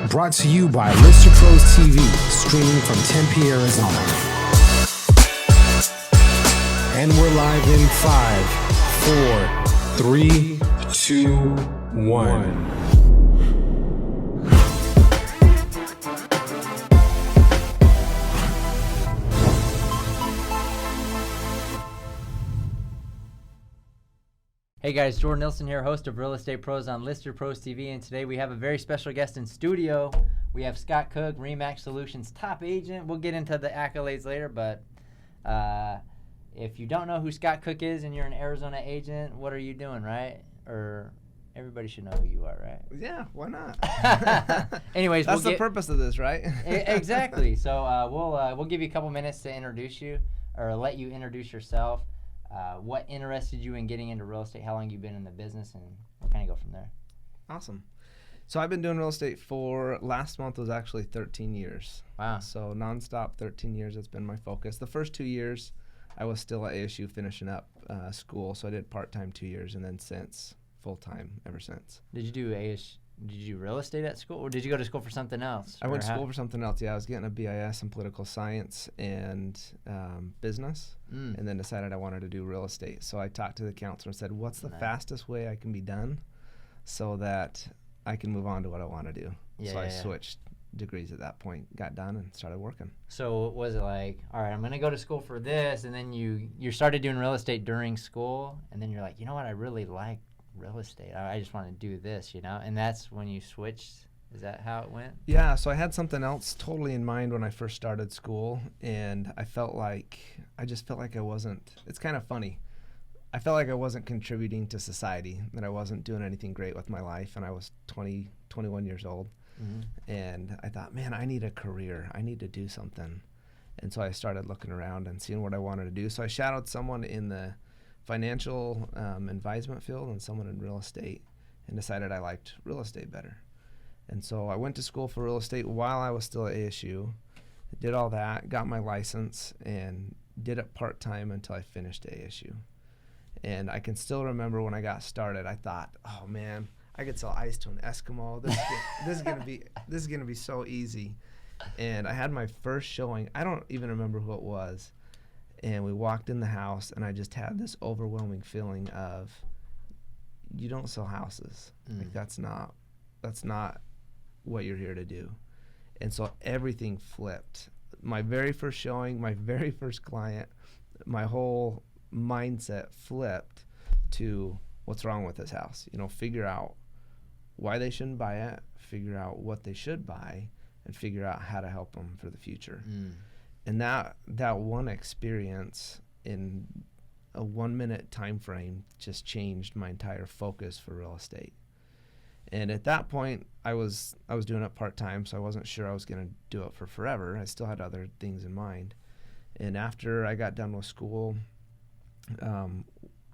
Brought to you by Lister Pros TV, streaming from Tempe, Arizona. And we're live in 5, 4, 3, 2, 1. Hey guys, Jordan Nielsen here, host of Real Estate Pros on Lister Pros TV, and today we have a very special guest in studio. We have Scott Cook, RE/MAX Solutions top agent. We'll get into the accolades later, but if you don't know who Scott Cook is and you're an Arizona agent, what are you doing, right? Or everybody should know who you are, right? Yeah, why not? Anyways, that's the purpose of this, right? Exactly. So we'll give you a couple minutes to introduce you, or let you introduce yourself. What interested you in getting into real estate? How long you've been in the business, and we'll kind of go from there. Awesome. So I've been doing real estate for, last month was actually 13 years. Wow. So nonstop 13 years, that's been my focus. The first 2 years, I was still at ASU finishing up school, so I did part-time 2 years, and then since, full-time ever since. Did you do real estate at school, or did you go to school for something else? I went to school for something else. Yeah, I was getting a BIS in political science and business, and then decided I wanted to do real estate. So I talked to the counselor and said, what's the fastest way I can be done so that I can move on to what I want to do? I switched degrees at that point, got done, and started working. So was it like, all right, I'm going to go to school for this, and then you started doing real estate during school, and then you're like, you know what, I really like real estate. I just want to do this, and that's when you switched. Is that how it went? Yeah, so I had something else totally in mind when I first started school, and I just felt like I wasn't, it's kind of funny. I felt like I wasn't contributing to society, that I wasn't doing anything great with my life, and I was 21 years old. And I thought, man, I need a career. I need to do something. And so I started looking around and seeing what I wanted to do. So I shadowed someone in the financial advisement field and someone in real estate, and decided I liked real estate better. And so I went to school for real estate while I was still at ASU, did all that, got my license, and did it part-time until I finished ASU. And I can still remember when I got started, I thought, oh man, I could sell ice to an Eskimo. This is gonna be so easy. And I had my first showing. I don't even remember who it was. And we walked in the house, and I just had this overwhelming feeling of, you don't sell houses. Like that's not what you're here to do. And so everything flipped. My very first showing, my very first client, my whole mindset flipped to, what's wrong with this house? Figure out why they shouldn't buy it, figure out what they should buy, and figure out how to help them for the future. And that one experience in a 1 minute time frame just changed my entire focus for real estate. And at that point, I was doing it part-time, so I wasn't sure I was going to do it for forever. I still had other things in mind. And after I got done with school,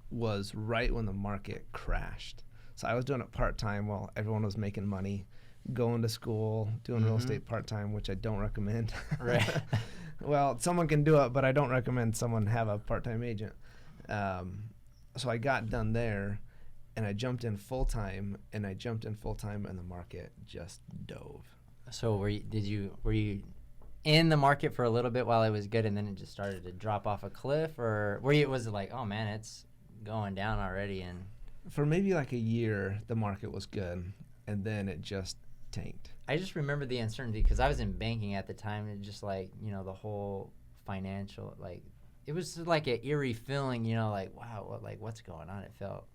was right when the market crashed. So I was doing it part-time while everyone was making money, going to school, doing real estate part-time, which I don't recommend. Right. Well, someone can do it, but I don't recommend someone have a part-time agent. So I got done there, and I jumped in full-time, and the market just dove. So were you in the market for a little bit while it was good, and then it just started to drop off a cliff, or was it like, oh man, it's going down already? And for maybe like a year, the market was good, and then it just tanked. I just remember the uncertainty because I was in banking at the time, and just like, the whole financial, like, it was like an eerie feeling, like, wow, what's going on? It felt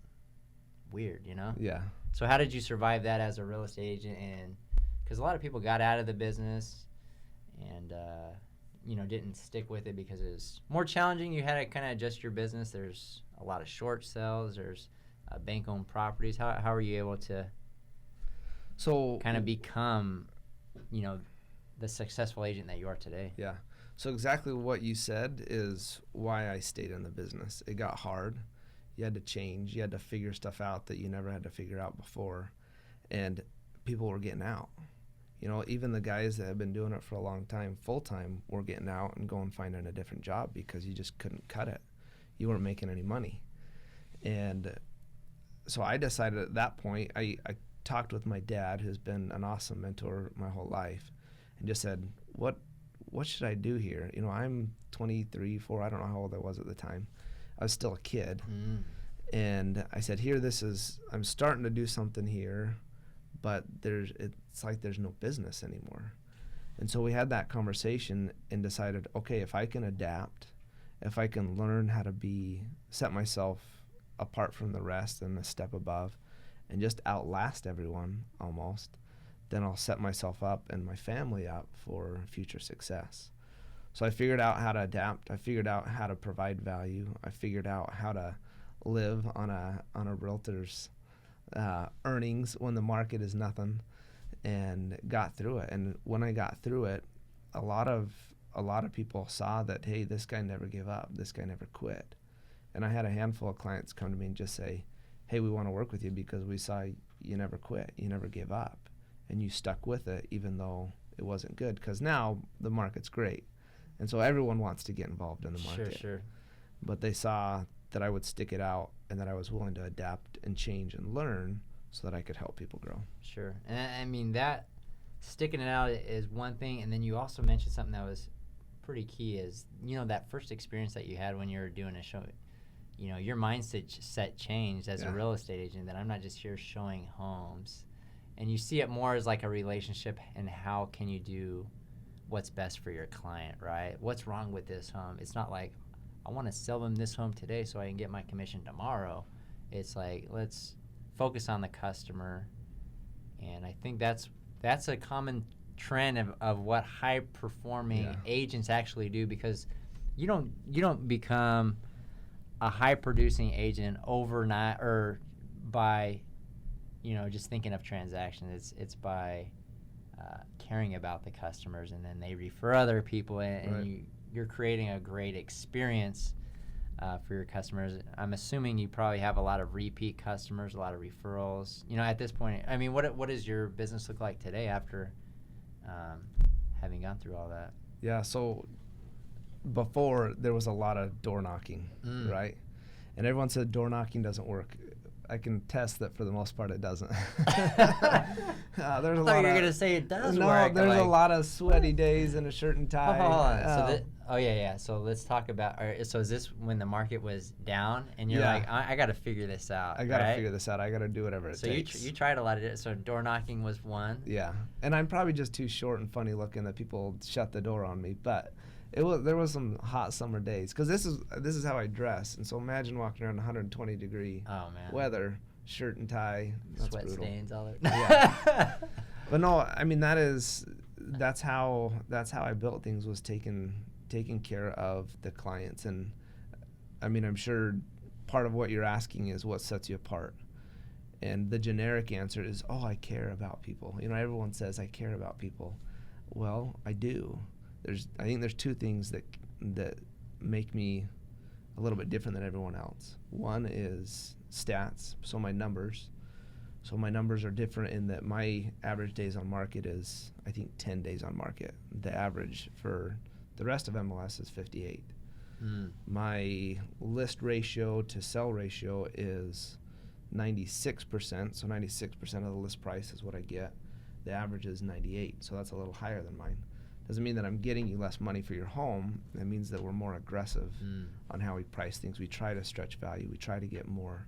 weird, Yeah. So how did you survive that as a real estate agent? And because a lot of people got out of the business and, didn't stick with it because it was more challenging. You had to kind of adjust your business. There's a lot of short sales. There's bank-owned properties. How are you able to kind of become, the successful agent that you are today? Yeah. So exactly what you said is why I stayed in the business. It got hard. You had to change. You had to figure stuff out that you never had to figure out before. And people were getting out. Even the guys that have been doing it for a long time, full-time, were getting out and going finding a different job because you just couldn't cut it. You weren't making any money. And so I decided at that point, I talked with my dad, who's been an awesome mentor my whole life, and just said, what should I do here? You know, I'm 23, 4, I don't know how old I was at the time. I was still a kid. And I said, I'm starting to do something here, but it's like there's no business anymore. And so we had that conversation and decided, okay, if I can adapt, if I can learn how to set myself apart from the rest and a step above and just outlast everyone almost, then I'll set myself up and my family up for future success. So I figured out how to adapt. I figured out how to provide value. I figured out how to live on a realtor's earnings when the market is nothing, and got through it. And when I got through it, a lot of people saw that, hey, this guy never gave up. This guy never quit. And I had a handful of clients come to me and just say, hey, we want to work with you because we saw you never quit. You never gave up. And you stuck with it even though it wasn't good, because now the market's great. And so everyone wants to get involved in the market. Sure. But they saw that I would stick it out and that I was willing to adapt and change and learn so that I could help people grow. Sure. And I mean, that sticking it out is one thing. And then you also mentioned something that was pretty key is, you know, that first experience that you had when you were doing a show, you know, your mindset changed as a real estate agent, that I'm not just here showing homes. And you see it more as like a relationship, and how can you do what's best for your client, right? What's wrong with this home? It's not like, I want to sell them this home today so I can get my commission tomorrow. It's like, let's focus on the customer. And I think that's a common trend of what high performing agents actually do, because you don't become a high producing agent overnight or by, you know, just thinking of transactions. It's by caring about the customers, and then they refer other people, and you're creating a great experience for your customers. I'm assuming you probably have a lot of repeat customers, a lot of referrals. You know, at this point, I mean, what does your business look like today after having gone through all that? Yeah, so before there was a lot of door knocking, right? And everyone said door knocking doesn't work. I can test that for the most part it doesn't. There's I thought you were going to say it does work. No, there's a lot of sweaty days in a shirt and tie. Hold on. So let's talk about, so is this when the market was down and you're like, I got to figure this out? I got to figure this out. I got to do whatever it takes. So you tried a lot of it. So door knocking was one. Yeah. And I'm probably just too short and funny looking that people shut the door on me. But there was some hot summer days, because this is how I dress. And so imagine walking around 120 degree weather, shirt and tie. That's sweat brutal. Stains all over. Yeah. But no, I mean, that's how I built things, was taking care of the clients. And I mean, I'm sure part of what you're asking is what sets you apart. And the generic answer is, I care about people. You know, everyone says I care about people. Well, I do. I think there's two things that make me a little bit different than everyone else. One is stats, so my numbers. So my numbers are different in that my average days on market is, I think, 10 days on market. The average for the rest of MLS is 58. My list ratio to sell ratio is 96%, so 96% of the list price is what I get. The average is 98, so that's a little higher than mine. Doesn't mean that I'm getting you less money for your home. That means that we're more aggressive on how we price things. We try to stretch value. We try to get more.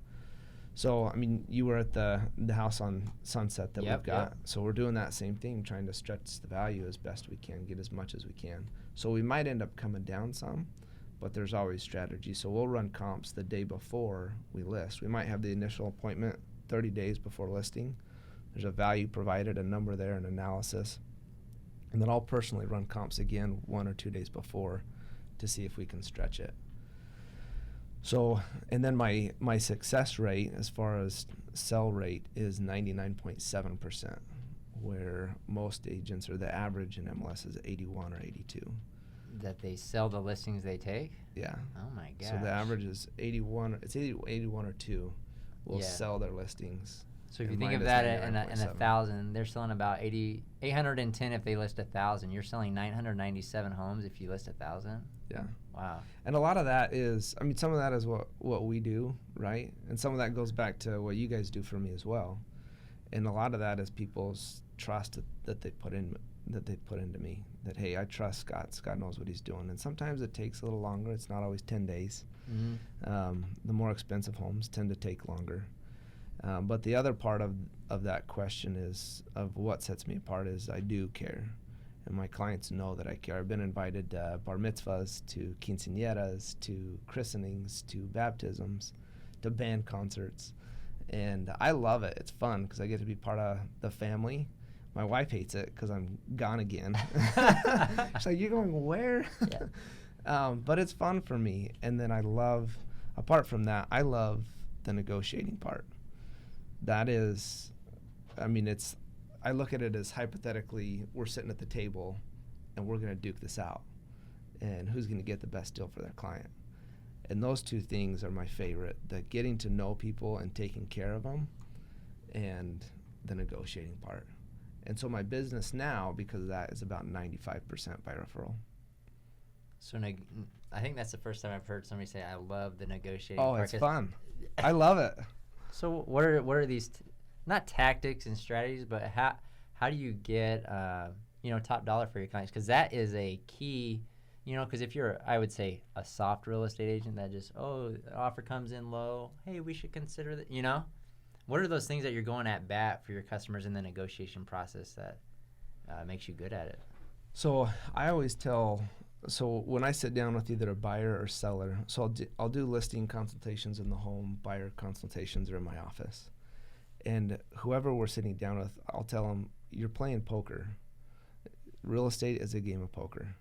So, I mean, you were at the house on Sunset that we've got. So we're doing that same thing, trying to stretch the value as best we can, get as much as we can. So we might end up coming down some, but there's always strategy. So we'll run comps the day before we list. We might have the initial appointment 30 days before listing. There's a value provided, a number there, an analysis. And then I'll personally run comps again 1 or 2 days before to see if we can stretch it. So, and then my success rate as far as sell rate is 99.7%, where most agents, or the average in MLS, is 81 or 82. That they sell the listings they take? Yeah. Oh my gosh. So the average is 81. It's 81 or 2 will sell their listings. So if you think of that in 1,000, they're selling about 810 if they list 1,000. You're selling 997 homes if you list 1,000? Yeah. Wow. And a lot of that is, I mean, some of that is what we do, right? And some of that goes back to what you guys do for me as well. And a lot of that is people's trust that they put into me, that, hey, I trust Scott. Scott knows what he's doing. And sometimes it takes a little longer. It's not always 10 days. The more expensive homes tend to take longer. But the other part of that question is, of what sets me apart, is I do care. And my clients know that I care. I've been invited to bar mitzvahs, to quinceañeras, to christenings, to baptisms, to band concerts. And I love it. It's fun because I get to be part of the family. My wife hates it because I'm gone again. She's like, you're going where? Yeah. But it's fun for me. And then apart from that, I love the negotiating part. That is, I look at it as, hypothetically, we're sitting at the table and we're going to duke this out. And who's going to get the best deal for their client? And those two things are my favorite, the getting to know people and taking care of them, and the negotiating part. And so my business now, because of that, is about 95% by referral. So I think that's the first time I've heard somebody say, I love the negotiating part. Oh, it's fun. I love it. So what are these, not tactics and strategies, but how do you get top dollar for your clients? Because that is a key, because if you're, I would say, a soft real estate agent that just, the offer comes in low, hey, we should consider that, What are those things that you're going at bat for your customers in the negotiation process that makes you good at it? So I always so when I sit down with either a buyer or seller, so I'll do listing consultations in the home, buyer consultations are in my office. And whoever we're sitting down with, I'll tell them, you're playing poker. Real estate is a game of poker.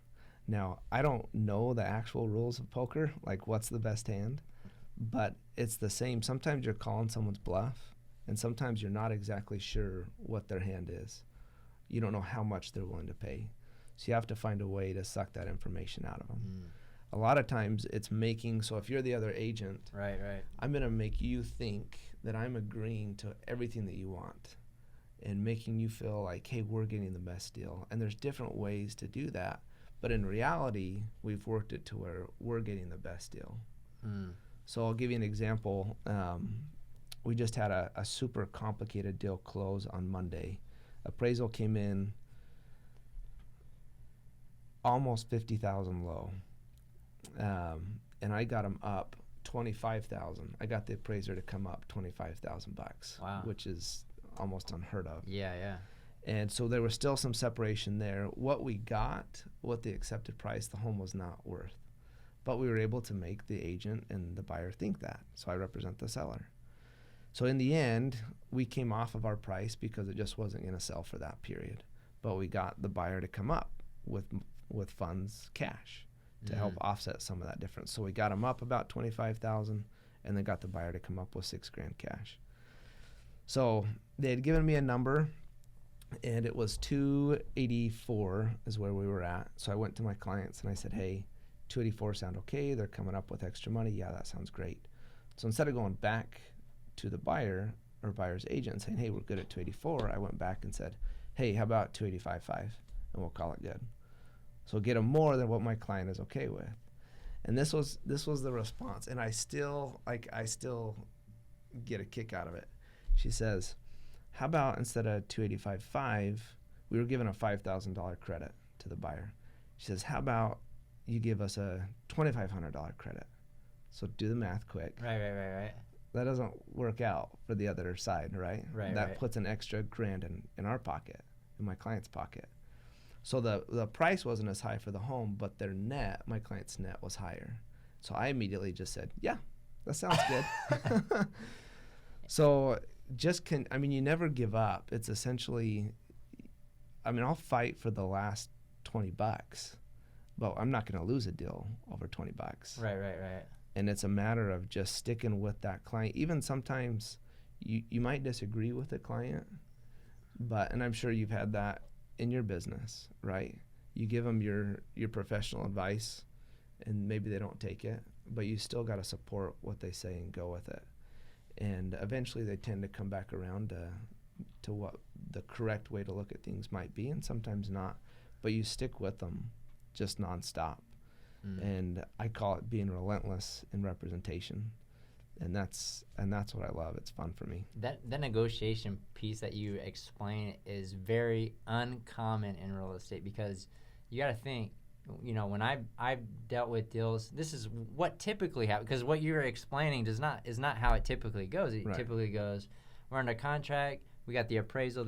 Now, I don't know the actual rules of poker, like what's the best hand, but it's the same. Sometimes you're calling someone's bluff, and sometimes you're not exactly sure what their hand is. You don't know how much they're willing to pay. So you have to find a way to suck that information out of them. A lot of times it's so if you're the other agent, right, I'm going to make you think that I'm agreeing to everything that you want and making you feel like, hey, we're getting the best deal. And there's different ways to do that. But in reality, we've worked it to where we're getting the best deal. So I'll give you an example. We just had a super complicated deal close on Monday. Appraisal came in almost 50,000 low, and I got them up 25,000. I got the appraiser to come up $25,000. Wow. Which is almost unheard of. Yeah. And so there was still some separation there. What the accepted price, the home was not worth, but we were able to make the agent and the buyer think that. So I represent the seller. So in the end, we came off of our price because it just wasn't going to sell for that period, but we got the buyer to come up with funds, cash, to help offset some of that difference. So we got them up about 25,000, and then got the buyer to come up with $6,000 cash. So they had given me a number, and it was 284 is where we were at. So I went to my clients and I said, hey, 284 sound okay? They're coming up with extra money. Yeah, that sounds great. So instead of going back to the buyer or buyer's agent and saying, hey, we're good at 284, I went back and said, hey, how about 285.5, and we'll call it good. So get them more than what my client is okay with. And this was the response, and I still get a kick out of it. She says, how about instead of 285.5, we were given a $5,000 credit to the buyer. She says, how about you give us a $2,500 credit? So do the math quick. Right. That doesn't work out for the other side, right? That puts an extra grand in our pocket, in my client's pocket. So the price wasn't as high for the home, but their net, my client's net, was higher. So I immediately just said, yeah, that sounds good. So you never give up. It's essentially, I'll fight for the last $20, but I'm not going to lose a deal over $20. Right. And it's a matter of just sticking with that client. Even sometimes you might disagree with the client, and I'm sure you've had that in your business, right? You give them your professional advice, and maybe they don't take it, but you still got to support what they say and go with it. And eventually they tend to come back around to what the correct way to look at things might be, and sometimes not. But you stick with them just nonstop. And I call it being relentless in representation. And that's what I love. It's fun for me. That negotiation piece that you explain is very uncommon in real estate, because you got to think, when I've dealt with deals, this is what typically happens, because what you're explaining is not how it typically goes. It typically goes, we're under contract, we got the appraisal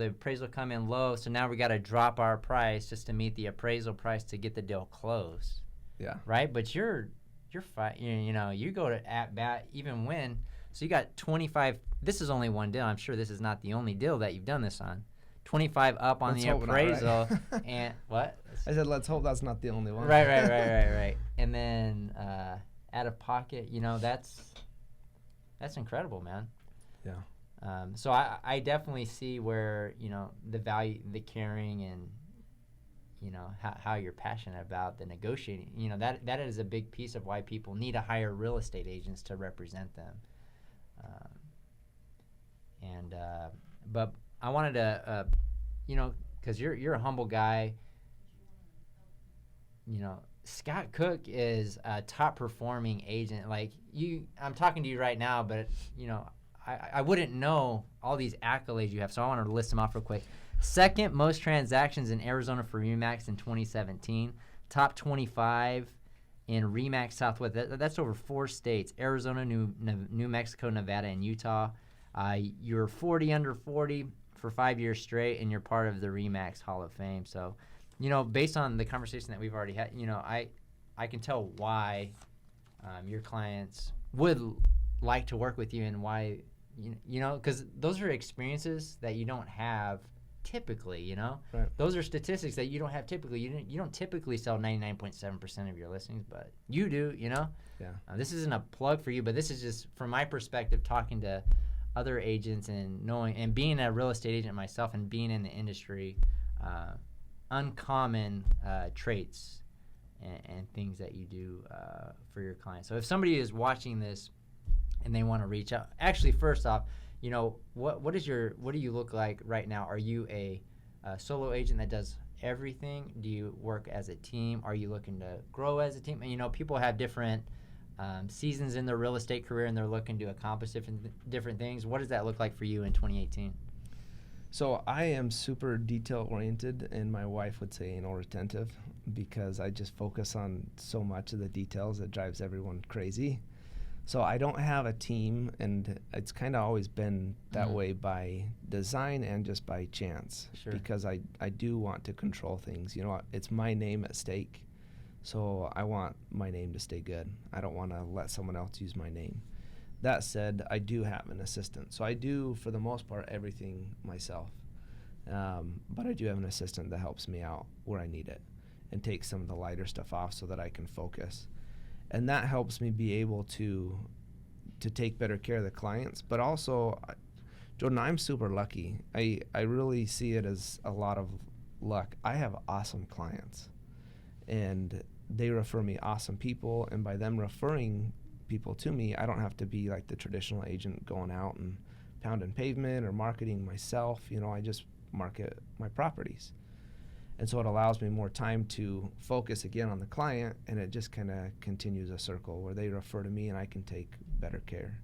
come in low, so now we got to drop our price just to meet the appraisal price to get the deal closed. Yeah. Right? But you're you go to at bat even when, so you got 25. This is only one deal. I'm sure this is not the only deal that you've done this on. 25 up on Let's the hope not, appraisal, right? And what? I said, let's hope that's not the only one. Right. And then out of pocket, that's incredible, man. Yeah. So I definitely see where the value, the caring, and how you're passionate about the negotiating. That is a big piece of why people need to hire real estate agents to represent them. But I wanted to, because you're a humble guy. Scott Cook is a top performing agent. Like I'm talking to you right now, but I wouldn't know all these accolades you have, so I wanted to list them off real quick. Second most transactions in Arizona for RE/MAX in 2017. Top 25 in RE/MAX Southwest. That's over 4 states: Arizona, New Mexico, Nevada, and Utah. You're 40 under 40 for 5 years straight, and you're part of the RE/MAX Hall of Fame. So, based on the conversation that we've already had, I can tell why your clients would like to work with you, and why, because those are experiences that you don't have typically, Right. Those are statistics that you don't have typically. You don't typically sell 99.7% of your listings, but you do, Yeah. This isn't a plug for you, but this is just from my perspective, talking to other agents and knowing, and being a real estate agent myself and being in the industry, uncommon traits and things that you do for your clients. So if somebody is watching this and they want to reach out, actually, first off, what do you look like right now? Are you a solo agent that does everything? Do you work as a team? Are you looking to grow as a team? And people have different seasons in their real estate career, and they're looking to accomplish different things. What does that look like for you in 2018? So I am super detail oriented, and my wife would say anal retentive, because I just focus on so much of the details that drives everyone crazy. So I don't have a team, and it's kind of always been that way by design and just by chance. Sure. Because I do want to control things. It's my name at stake, so I want my name to stay good. I don't want to let someone else use my name. That said, I do have an assistant. So I do, for the most part, everything myself. But I do have an assistant that helps me out where I need it and takes some of the lighter stuff off so that I can focus. And that helps me be able to take better care of the clients. But also, Jordan, I'm super lucky. I really see it as a lot of luck. I have awesome clients, and they refer me awesome people. And by them referring people to me, I don't have to be like the traditional agent going out and pounding pavement or marketing myself. I just market my properties. And so it allows me more time to focus again on the client, and it just kind of continues a circle where they refer to me and I can take better care.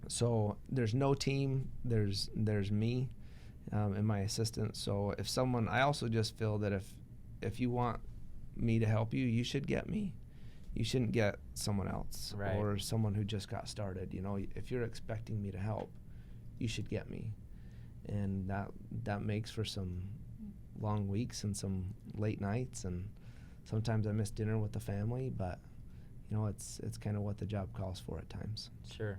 So there's no team, there's me and my assistant. So if someone, I also just feel that if you want me to help you, you should get me. You shouldn't get someone else. Right. Or someone who just got started. If you're expecting me to help, you should get me. And that makes for some long weeks and some late nights, and sometimes I miss dinner with the family, but it's kind of what the job calls for at times. Sure.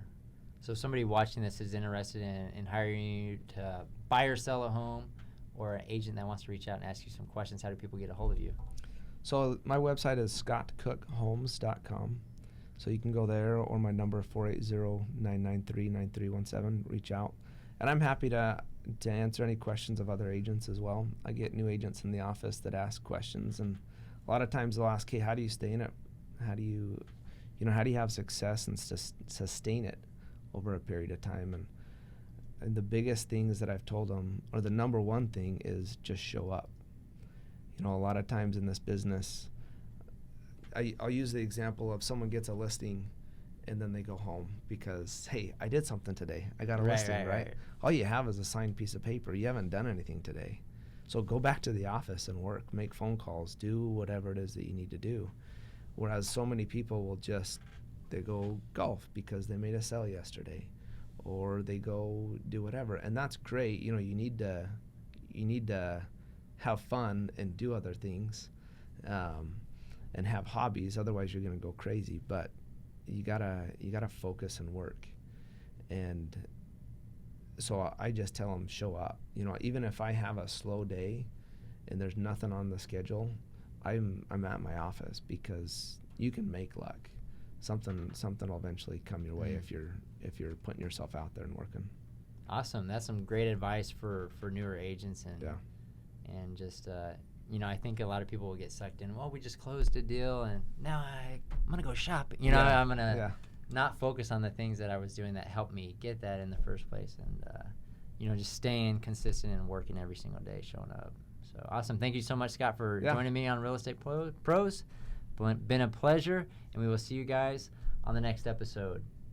So if somebody watching this is interested in hiring you to buy or sell a home, or an agent that wants to reach out and ask you some questions, how do people get a hold of you? So my website is scottcookhomes.com. So you can go there, or my number 480-993-9317. Reach out. And I'm happy to answer any questions of other agents as well. I get new agents in the office that ask questions, and a lot of times they'll ask, hey, how do you stay in it? How do you have success and sustain it over a period of time? And the biggest things that I've told them, or the number one thing, is just show up. A lot of times in this business, I'll use the example of someone gets a listing and then they go home because, hey, I did something today. I got a Right, listing, right, right. All you have is a signed piece of paper. You haven't done anything today. So go back to the office and work, make phone calls, do whatever it is that you need to do. Whereas so many people will just, they go golf because they made a sale yesterday, or they go do whatever. And that's great. You know, you need to have fun and do other things, and have hobbies. Otherwise you're going to go crazy. But you gotta focus and work. And so I just tell them, show up. You know, even if I have a slow day and there's nothing on the schedule, I'm at my office, because you can make luck. Something will eventually come your way if you're putting yourself out there and working. Awesome. That's some great advice for newer agents, and just you know, I think a lot of people will get sucked in. Well, we just closed a deal, and now I'm gonna go shopping. You know, I'm gonna not focus on the things that I was doing that helped me get that in the first place, and you know, just staying consistent and working every single day, showing up. So awesome. Thank you so much, Scott, for joining me on Real Estate Pros. Been a pleasure, and we will see you guys on the next episode.